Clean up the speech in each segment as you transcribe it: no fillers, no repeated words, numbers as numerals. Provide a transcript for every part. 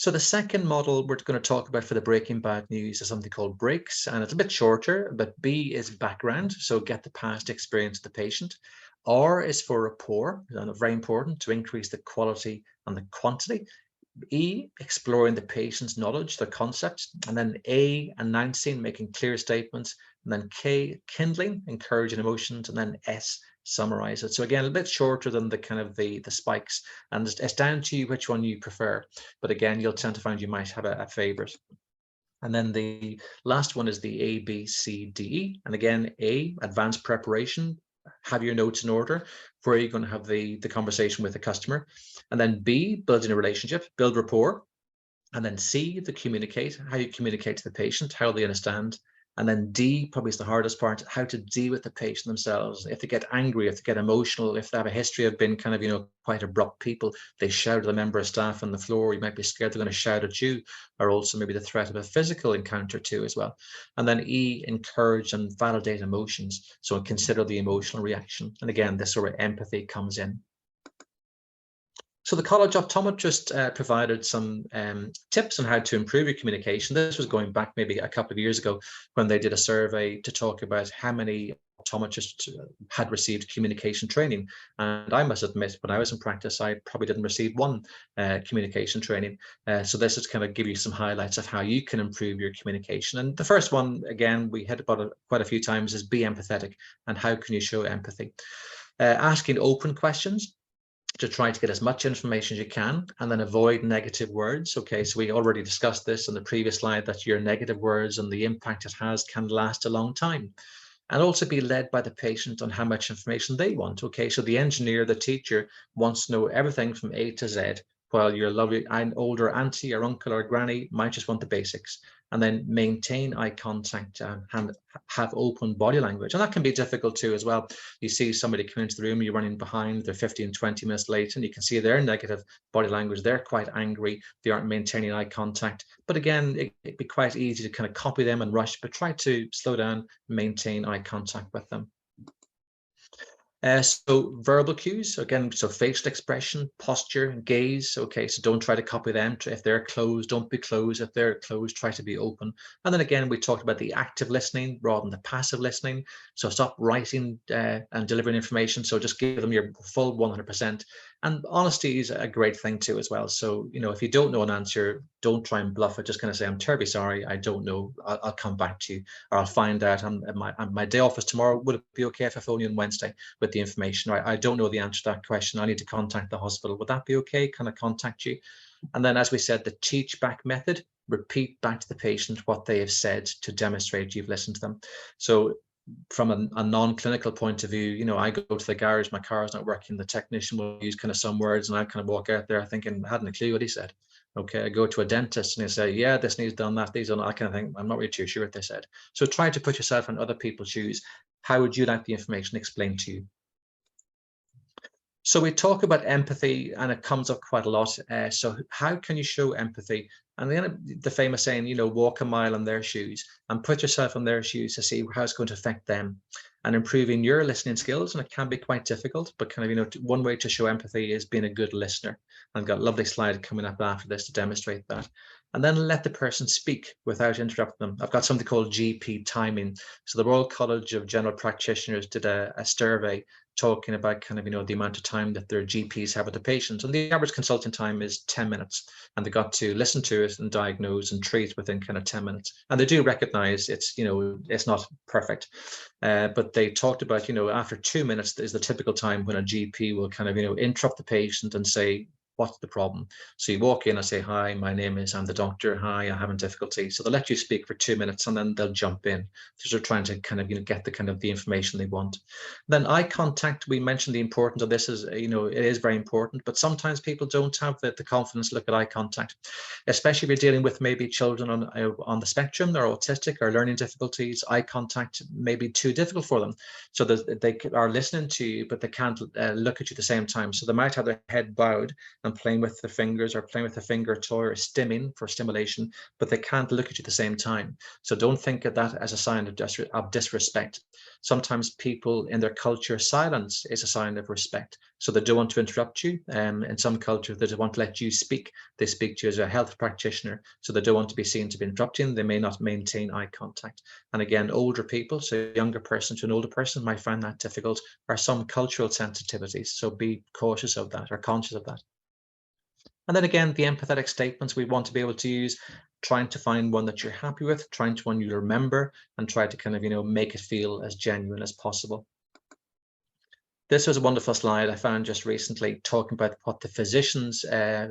So the second model we're going to talk about for the breaking bad news is something called breaks, and it's a bit shorter, but B is background, so get the past experience of the patient. R is for rapport, and very important to increase the quality and the quantity. E, exploring the patient's knowledge, the concepts, and then A, announcing, making clear statements, and then K, kindling, encouraging emotions, and then S, summarize it. So again, a bit shorter than the kind of the spikes, and it's down to you which one you prefer. But again, you'll tend to find you might have a favorite. And then the last one is the A, B, C, D, E. And again, A, advanced preparation, have your notes in order, where you're going to have the conversation with the customer. And then B, building a relationship, build rapport. And then C, the communicate, how you communicate to the patient, how they understand. And then D, probably is the hardest part, how to deal with the patient themselves. If they get angry, if they get emotional, if they have a history of being kind of, quite abrupt people, they shout at a member of staff on the floor, you might be scared they're going to shout at you, or also maybe the threat of a physical encounter too as well. And then E, encourage and validate emotions. So consider the emotional reaction. And again, this sort of empathy comes in. So the college optometrist provided some tips on how to improve your communication. This was going back maybe a couple of years ago when they did a survey to talk about how many optometrists had received communication training. And I must admit, when I was in practice, I probably didn't receive one communication training. So this is kind of give you some highlights of how you can improve your communication. And the first one, again, we hit about it quite a few times, is be empathetic. And how can you show empathy? Asking open questions to try to get as much information as you can, and then avoid negative words. Okay, so we already discussed this in the previous slide, that your negative words and the impact it has can last a long time. And also be led by the patient on how much information they want. Okay, so the engineer, the teacher wants to know everything from A to Z, while your lovely older auntie or uncle or granny might just want the basics. And then maintain eye contact and have open body language. And that can be difficult too as well. You see somebody come into the room, you're running behind, they're 15, 20 minutes late, and you can see their negative body language. They're quite angry. They aren't maintaining eye contact. But again, it'd be quite easy to kind of copy them and rush, but try to slow down, maintain eye contact with them. So verbal cues, again, so facial expression, posture, gaze. Okay, so don't try to copy them. If they're closed, don't be closed. If they're closed, try to be open. And then again, we talked about the active listening rather than the passive listening. So stop writing and delivering information. So just give them your full 100%. And honesty is a great thing too as well. So, if you don't know an answer, don't try and bluff it. Just kind of say, I'm terribly sorry, I don't know. I'll come back to you, or I'll find out. My day off is tomorrow. Would it be okay if I phone you on Wednesday with the information? Right, I don't know the answer to that question. I need to contact the hospital. Would that be okay? Can I contact you? And then, as we said, the teach back method, repeat back to the patient what they have said to demonstrate you've listened to them. So from a non-clinical point of view, I go to the garage, my car is not working, the technician will use kind of some words, and I kind of walk out there thinking, I hadn't a clue what he said. Okay, I go to a dentist and they say, yeah, this needs done, that needs done. I kind of think, I'm not really too sure what they said. So try to put yourself in other people's shoes. How would you like the information explained to you? So we talk about empathy, and it comes up quite a lot. So how can you show empathy? And then the famous saying, walk a mile in their shoes, and put yourself in their shoes to see how it's going to affect them, and improving your listening skills. And it can be quite difficult, but kind of, one way to show empathy is being a good listener. I've got a lovely slide coming up after this to demonstrate that. And then let the person speak without interrupting them. I've got something called GP timing. So the Royal College of General Practitioners did a survey talking about kind of, the amount of time that their GPs have with the patients. And the average consulting time is 10 minutes. And they got to listen to it and diagnose and treat within kind of 10 minutes. And they do recognize it's, it's not perfect. But they talked about, after 2 minutes is the typical time when a GP will kind of, interrupt the patient and say, what's the problem? So you walk in and say, hi, my name is, I'm the doctor. Hi, I'm having difficulty. So they'll let you speak for 2 minutes and then they'll jump in. So they're trying to kind of, get the kind of the information they want. Then eye contact, we mentioned the importance of this is, it is very important, but sometimes people don't have the confidence to look at eye contact, especially if you're dealing with maybe children on the spectrum, they're autistic or learning difficulties. Eye contact may be too difficult for them. So they are listening to you, but they can't look at you at the same time. So they might have their head bowed and playing with their fingers or playing with a finger toy or stimming for stimulation, but they can't look at you at the same time. So don't think of that as a sign of disrespect. Sometimes people in their culture, silence is a sign of respect. So they don't want to interrupt you. In some cultures, they don't want to let you speak. They speak to you as a health practitioner, so they don't want to be seen to be interrupting. They may not maintain eye contact. And again, older people, so a younger person to an older person might find that difficult, or some cultural sensitivities. So be cautious of that or conscious of that. And then again, the empathetic statements we want to be able to use, trying to find one that you're happy with, trying to one you remember, and try to kind of, make it feel as genuine as possible. This was a wonderful slide I found just recently, talking about what the physicians,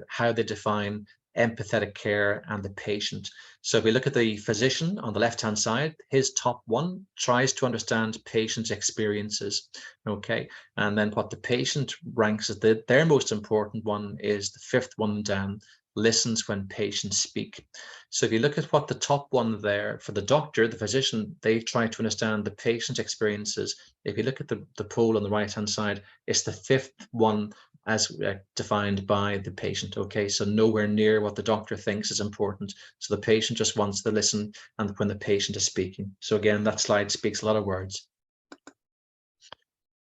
how they define empathetic care and the patient. So if we look at the physician on the left-hand side, his top one tries to understand patient's experiences, okay? And then what the patient ranks as their most important one is the fifth one down, listens when patients speak. So if you look at what the top one there, for the doctor, the physician, they try to understand the patient's experiences. If you look at the poll on the right-hand side, it's the fifth one as defined by the patient. Okay, so nowhere near what the doctor thinks is important. So the patient just wants to listen and when the patient is speaking. So again, that slide speaks a lot of words.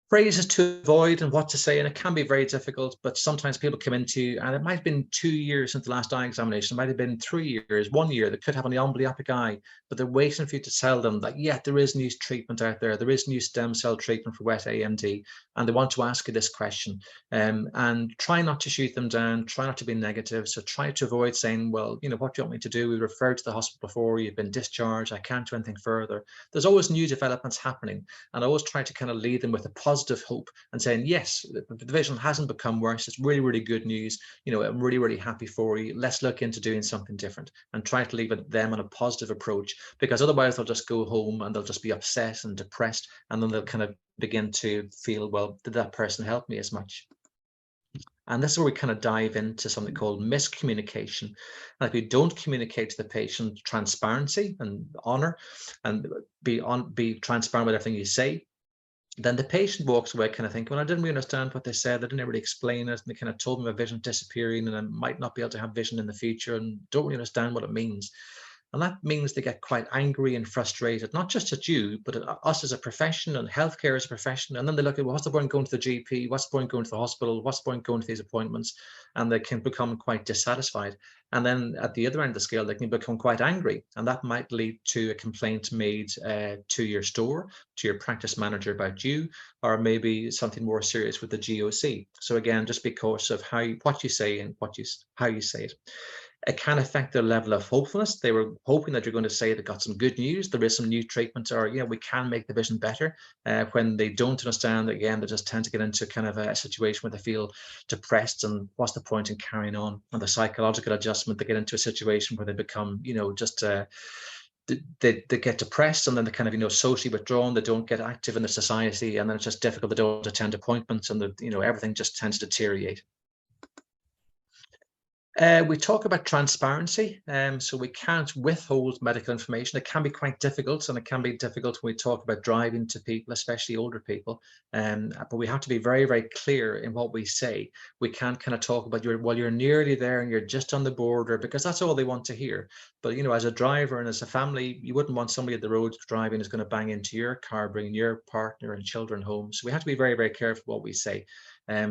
Phrases to avoid and what to say, and it can be very difficult, but sometimes people come into, and it might have been 2 years since the last eye examination, it might have been 3 years, 1 year, they could have an amblyoptic eye, but they're waiting for you to tell them that, yeah, there is new treatment out there is new stem cell treatment for wet AMD, and they want to ask you this question. And try not to shoot them down, try not to be negative, so try to avoid saying, well, what do you want me to do? We referred to the hospital before, you've been discharged, I can't do anything further. There's always new developments happening, and I always try to kind of lead them with a positive hope and saying, yes, the vision hasn't become worse. It's really, really good news. I'm really, really happy for you. Let's look into doing something different and try to leave them on a positive approach, because otherwise they'll just go home and they'll just be upset and depressed. And then they'll kind of begin to feel, well, did that person help me as much? And this is where we kind of dive into something called miscommunication. And if you don't communicate to the patient transparency and honor and be transparent with everything you say, then the patient walks away kind of thinking, well, I didn't really understand what they said. They didn't really explain it. And they kind of told me my vision disappearing and I might not be able to have vision in the future and don't really understand what it means. And that means they get quite angry and frustrated, not just at you, but at us as a profession and healthcare as a profession. And then they look at, well, what's the point going to the GP? What's the point going to the hospital? What's the point going to these appointments? And they can become quite dissatisfied. And then at the other end of the scale, they can become quite angry. And that might lead to a complaint made to your store, to your practice manager about you, or maybe something more serious with the GOC. So again, just be cautious of what you say and how you say it. It can affect their level of hopefulness. They were hoping that you're going to say they got some good news, there is some new treatments, or we can make the vision better. When they don't understand, again, they just tend to get into kind of a situation where they feel depressed and what's the point in carrying on? And the psychological adjustment, they get into a situation where they become, just they get depressed, and then they kind of socially withdrawn. They don't get active in the society, and then it's just difficult. They don't attend appointments, and everything just tends to deteriorate. We talk about transparency, so we can't withhold medical information. It can be quite difficult, and it can be difficult when we talk about driving to people, especially older people. But we have to be very, very clear in what we say. We can't kind of talk about you're nearly there and you're just on the border, because that's all they want to hear. But as a driver and as a family, you wouldn't want somebody at the road driving is going to bang into your car, bringing your partner and children home. So we have to be very, very careful what we say.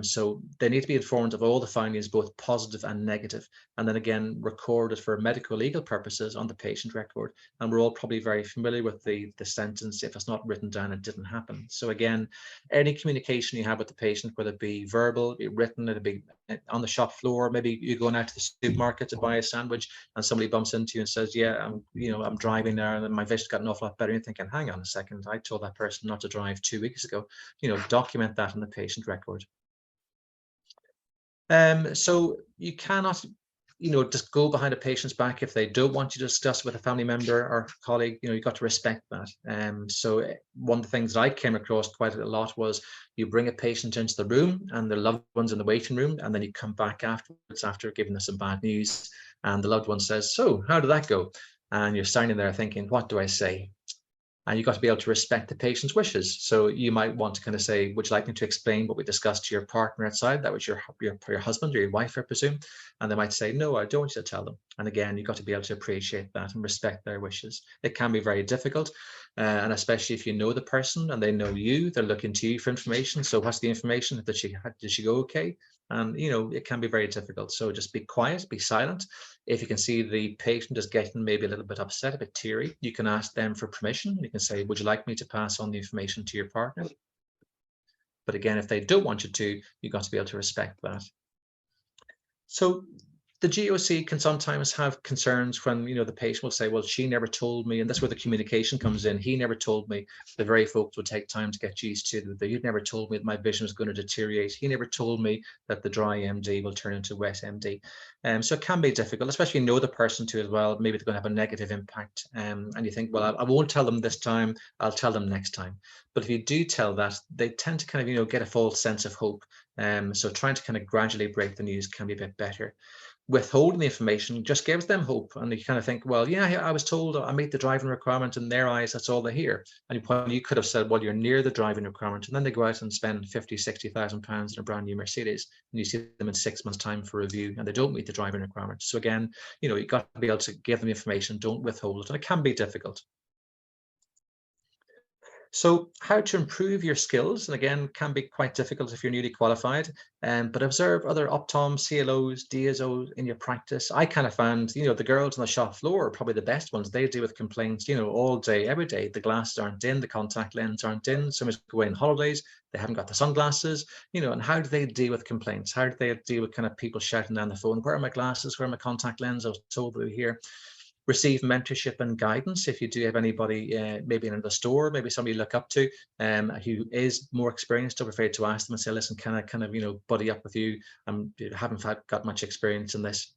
So they need to be informed of all the findings, both positive and negative, and then again recorded for medical legal purposes on the patient record. And we're all probably very familiar with the sentence, if it's not written down, it didn't happen. So again, any communication you have with the patient, whether it be verbal, be written, it'll be on the shop floor, maybe you're going out to the supermarket to buy a sandwich and somebody bumps into you and says, yeah, I'm driving there and my vision's got an awful lot better. You're thinking, hang on a second, I told that person not to drive 2 weeks ago. Document that in the patient record. So you cannot, just go behind a patient's back if they don't want you to discuss with a family member or colleague. You've got to respect that. So one of the things that I came across quite a lot was you bring a patient into the room and the loved one's in the waiting room, and then you come back afterwards after giving them some bad news, and the loved one says, so how did that go? And you're standing there thinking, what do I say? And you've got to be able to respect the patient's wishes. So you might want to kind of say, would you like me to explain what we discussed to your partner outside? That was your husband or your wife, I presume. And they might say, no, I don't want you to tell them. And again, you've got to be able to appreciate that and respect their wishes. It can be very difficult. And especially if you know the person and they know you, they're looking to you for information. So what's the information? Did she go okay? And, it can be very difficult. So just be quiet, be silent. If you can see the patient is getting maybe a little bit upset, a bit teary, you can ask them for permission. You can say, would you like me to pass on the information to your partner? But again, if they don't want you to, you've got to be able to respect that. So the GOC can sometimes have concerns when, the patient will say, well, she never told me, and that's where the communication comes in. He never told me. The very folks would take time to get used to that. You never told me that my vision was going to deteriorate. He never told me that the dry MD will turn into wet MD. So it can be difficult, especially if you know the person too as well. Maybe they're going to have a negative impact. And you think, well, I won't tell them this time. I'll tell them next time. But if you do tell that, they tend to kind of, get a false sense of hope. So trying to kind of gradually break the news can be a bit better. Withholding the information just gives them hope, and you kind of think, well, yeah, I was told I meet the driving requirement. In their eyes, that's all they hear. And you could have said, well, you're near the driving requirement, and then they go out and spend 50,000-60,000 pounds in a brand new Mercedes, and you see them in 6 months' time for review, and they don't meet the driving requirement. So again, you've got to be able to give them information. Don't withhold it, and it can be difficult. So how to improve your skills, and again, can be quite difficult if you're newly qualified, but observe other optoms, CLOs, DSOs in your practice. I kind of found, the girls on the shop floor are probably the best ones. They deal with complaints, all day, every day. The glasses aren't in, the contact lens aren't in, someone's away on holidays, they haven't got the sunglasses, and how do they deal with complaints? How do they deal with kind of people shouting down the phone, where are my glasses, where are my contact lenses? I was told they were here. Receive mentorship and guidance if you do have anybody maybe in the store, maybe somebody you look up to who is more experienced. Don't be afraid to ask them and say, listen, can I kind of buddy up with you? I haven't got much experience in this.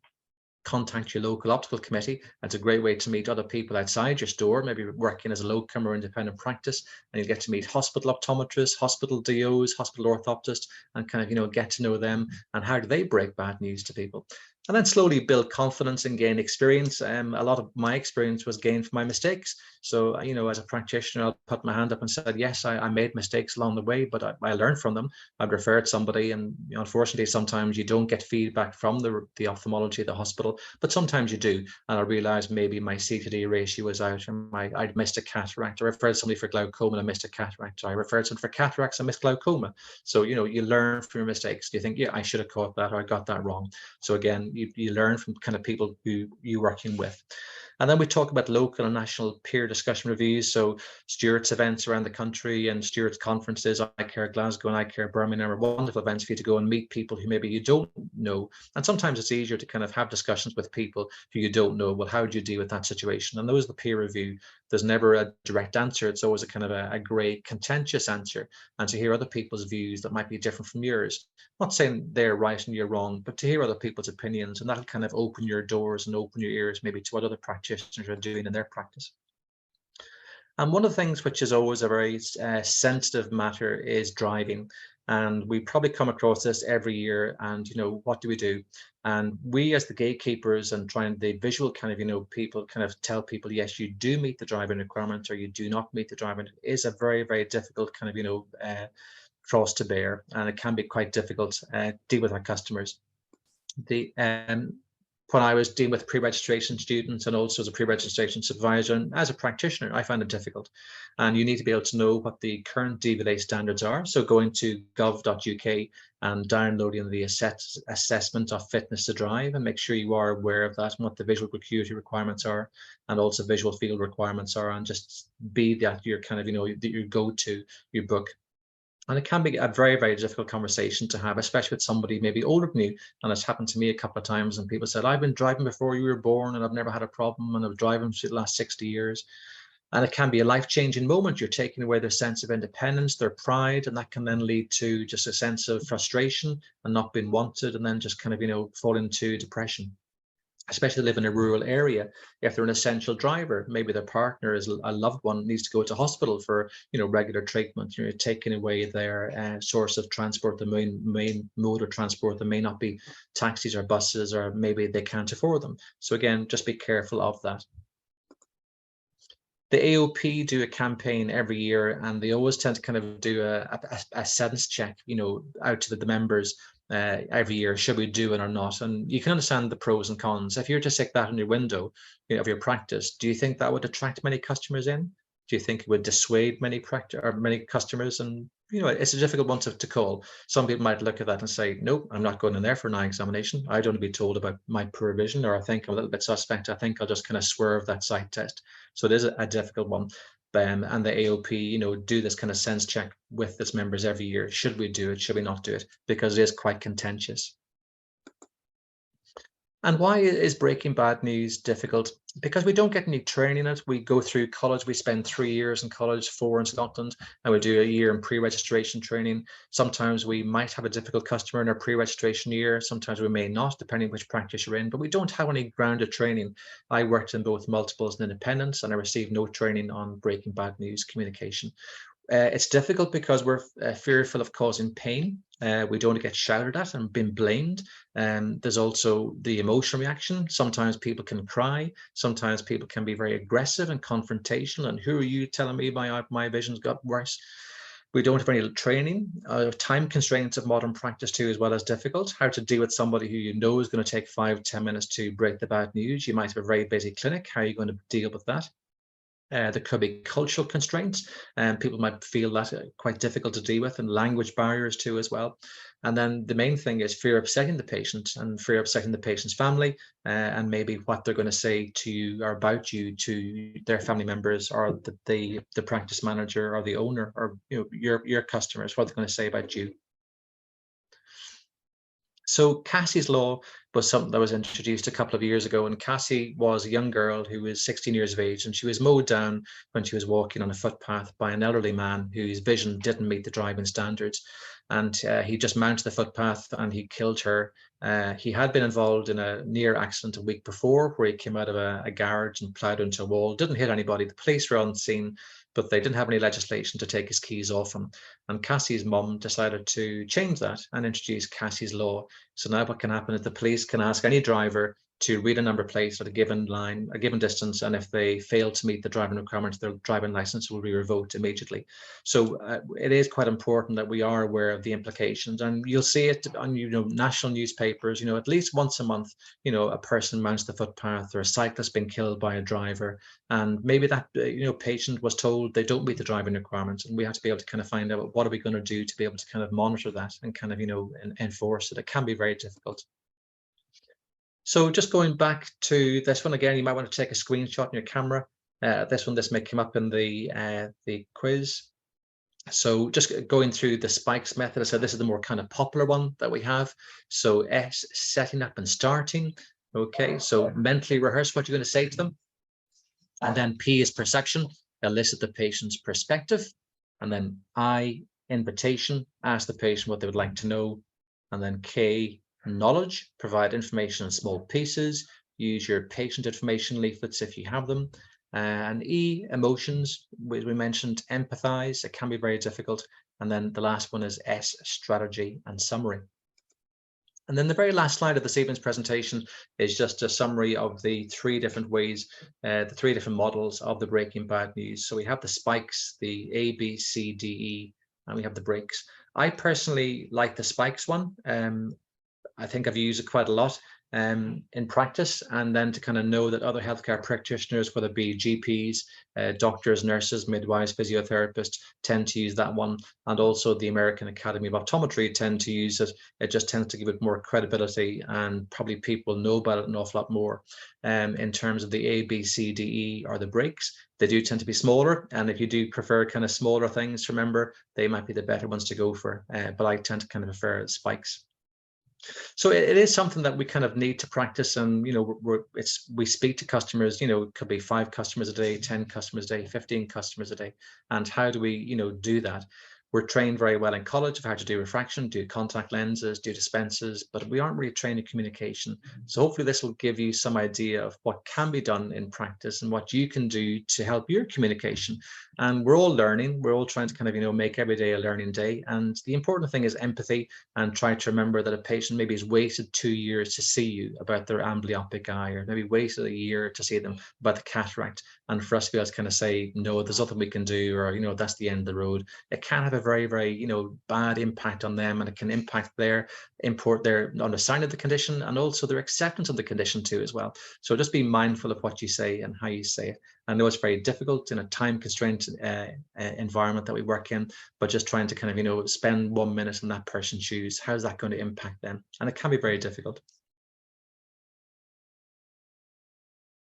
Contact your local optical committee. That's a great way to meet other people outside your store, maybe working as a locum or independent practice, and you get to meet hospital optometrists, hospital DOs, hospital orthoptists, and kind of get to know them and how do they break bad news to people. And then slowly build confidence and gain experience. A lot of my experience was gained from my mistakes. So, as a practitioner, I'll put my hand up and said, yes, I made mistakes along the way, but I learned from them. I'd referred somebody, and unfortunately, sometimes you don't get feedback from the ophthalmology, the hospital, but sometimes you do. And I realized maybe my C-to-D ratio was out, and I'd missed a cataract. I referred somebody for glaucoma and I missed a cataract. I referred somebody for cataracts and missed glaucoma. So, you learn from your mistakes. You think, yeah, I should have caught that, or I got that wrong. So again, you learn from kind of people who you're working with. And then we talk about local and national peer discussion reviews. So Stewart's events around the country and Stewart's conferences, eyecare Glasgow and eyecare Birmingham are wonderful events for you to go and meet people who maybe you don't know. And sometimes it's easier to kind of have discussions with people who you don't know. Well, how do you deal with that situation? And those are the peer review. There's never a direct answer. It's always a kind of a grey, contentious answer. And to hear other people's views that might be different from yours. I'm not saying they're right and you're wrong, but to hear other people's opinions, and that'll kind of open your doors and open your ears maybe to what other practitioners are doing in their practice. And one of the things which is always a very sensitive matter is driving. And we probably come across this every year. And, what do we do? And we as the gatekeepers and trying the visual kind of, people kind of tell people, yes, you do meet the driving requirement or you do not meet the driving is a very, very difficult kind of, cross to bear. And it can be quite difficult to deal with our customers. When I was dealing with pre-registration students and also as a pre-registration supervisor and as a practitioner, I found it difficult. And you need to be able to know what the current DVLA standards are. So going to gov.uk and downloading the assessment of fitness to drive and make sure you are aware of that and what the visual acuity requirements are and also visual field requirements are, and just be that your kind of, that your go-to, your book. And it can be a very, very difficult conversation to have, especially with somebody maybe older than you. And it's happened to me a couple of times. And people said, I've been driving before you were born and I've never had a problem. And I've been driving for the last 60 years. And it can be a life-changing moment. You're taking away their sense of independence, their pride, and that can then lead to just a sense of frustration and not being wanted, and then just kind of, fall into depression. Especially live in a rural area, if they're an essential driver, maybe their partner is a loved one needs to go to hospital for regular treatment. You're taking away their source of transport, the main mode of transport. There may not be taxis or buses, or maybe they can't afford them. So again, just be careful of that. The AOP do a campaign every year, and they always tend to kind of do a sense check, out to the members every year. Should we do it or not? And you can understand the pros and cons. If you were to stick that in your window, of your practice, do you think that would attract many customers in? Do you think it would dissuade many many customers? And it's a difficult one to call. Some people might look at that and say, nope, I'm not going in there for an eye examination. I don't want to be told about my poor vision, or I think I'm a little bit suspect. I think I'll just kind of swerve that sight test. So it is a difficult one. And the AOP, do this kind of sense check with its members every year. Should we do it? Should we not do it? Because it is quite contentious. And why is breaking bad news difficult? Because we don't get any training in it. We go through college, we spend 3 years in college, 4 in Scotland, and we do a year in pre-registration training. Sometimes we might have a difficult customer in our pre-registration year. Sometimes we may not, depending which practice you're in, but we don't have any grounded training. I worked in both multiples and independents, and I received no training on breaking bad news communication. It's difficult because we're fearful of causing pain. We don't want to get shouted at and been blamed. There's also the emotional reaction. Sometimes people can cry. Sometimes people can be very aggressive and confrontational. And who are you telling me my vision's got worse? We don't have any training. Time constraints of modern practice too, as well as difficult. How to deal with somebody who is going to take 5-10 minutes to break the bad news. You might have a very busy clinic. How are you going to deal with that? There could be cultural constraints, and people might feel that quite difficult to deal with, and language barriers too as well. And then the main thing is fear of upsetting the patient and fear of upsetting the patient's family, and maybe what they're going to say to you or about you to their family members, or the practice manager or the owner, or your customers, what they're going to say about you. So Cassie's law was something that was introduced a couple of years ago, and Cassie was a young girl who was 16 years of age, and she was mowed down when she was walking on a footpath by an elderly man whose vision didn't meet the driving standards. And he just mounted the footpath and he killed her. He had been involved in a near accident a week before, where he came out of a garage and plowed into a wall. Didn't hit anybody. The police were on scene, but they didn't have any legislation to take his keys off him. And Cassie's mum decided to change that and introduce Cassie's law. So now what can happen is the police can ask any driver to read a number plate at a given line, a given distance, and if they fail to meet the driving requirements, their driving license will be revoked immediately. So it is quite important that we are aware of the implications, and you'll see it on national newspapers. At least once a month, a person mounts the footpath, or a cyclist been killed by a driver, and maybe that patient was told they don't meet the driving requirements, and we have to be able to kind of find out what are we going to do to be able to kind of monitor that and kind of enforce it. It can be very difficult. So just going back to this one again, you might want to take a screenshot in your camera. This may come up in the quiz. So just going through the spikes method, I said this is the more kind of popular one that we have. So S, setting up and starting. Okay, so mentally rehearse what you're going to say to them. And then P is perception, elicit the patient's perspective. And then I, invitation, ask the patient what they would like to know. And then K, knowledge, provide information in small pieces, use your patient information leaflets if you have them. And E, emotions, we mentioned empathize, it can be very difficult. And then the last one is S, strategy and summary. And then the very last slide of this evening's presentation is just a summary of the 3 different ways, the 3 different models of the breaking bad news. So we have the spikes, the A, B, C, D, E, and we have the breaks. I personally like the spikes one. I think I've used it quite a lot in practice, and then to kind of know that other healthcare practitioners, whether it be GPs, doctors, nurses, midwives, physiotherapists, tend to use that one, and also the American Academy of Optometry tend to use it. It just tends to give it more credibility, and probably people know about it an awful lot more. In terms of the A, B, C, D, E, or the breaks, they do tend to be smaller, and if you do prefer kind of smaller things, remember, they might be the better ones to go for, but I tend to kind of prefer spikes. So it is something that we kind of need to practice, and we speak to customers. It could be 5 customers a day, 10 customers a day, 15 customers a day, and how do we do that? we're trained very well in college of how to do refraction, do contact lenses, do dispensers, but we aren't really trained in communication. So hopefully this will give you some idea of what can be done in practice and what you can do to help your communication. And we're all learning. We're all trying to kind of, make every day a learning day. And the important thing is empathy, and try to remember that a patient maybe has waited 2 years to see you about their amblyopic eye, or maybe waited a year to see them about the cataract. And for us to be able to kind of say, no, there's nothing we can do, or, that's the end of the road. It can have a very, very, bad impact on them, and it can impact their understanding of the condition, and also their acceptance of the condition too as well. So just be mindful of what you say and how you say it. I know it's very difficult in a time constraint environment that we work in, but just trying to kind of, spend 1 minute in that person's shoes, how's that going to impact them? And it can be very difficult.